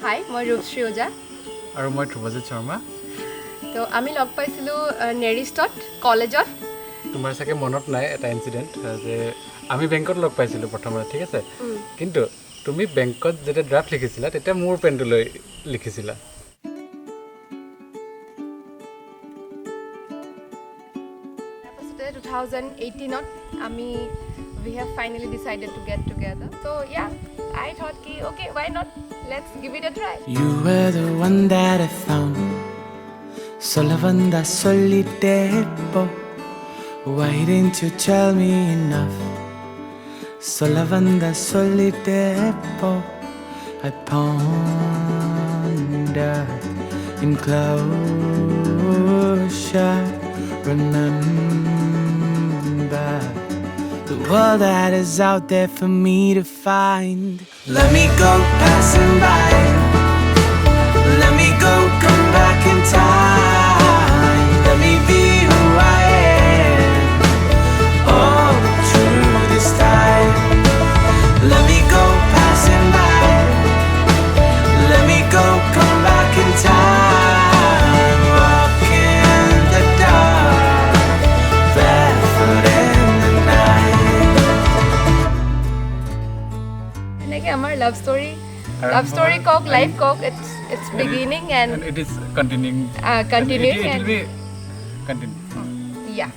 Hi, মই Rupshree ওজা আৰু মই ধ্ৰুৱজিত শৰ্মা তো আমি লগ পাইছিলোঁ নেৰিষ্টত কলেজত তোমাৰ চাগে মনত নাই এটা ইনসিডেন্ট যে আমি বেংকত লগ পাইছিলোঁ প্ৰথমতে ঠিক আছে কিন্তু তুমি বেংকত যেতিয়া ড্ৰাফ্ট লিখিছিলা তেতিয়া মোৰ পেনটো লৈ লিখিছিলা তাৰপিছতে 2018ত আমি we have finally decided to get together. So yeah, I thought ki okay, why not? Let's give it a try. You were the one that I found. Solavanda solitepo. Why didn't you tell me enough? Solavanda solitepo. I pondered in closure. Remember the world that is out there for me to find. Let me go passing by. Let me go, come back in time. Let me be who I am. Oh, through this time. Let me go passing by. Let me go, come back in time. Walk in the dark, barefoot in the night. Like our love story cock, life cock. It's beginning and it is continuing continuing it and will be continuing yeah.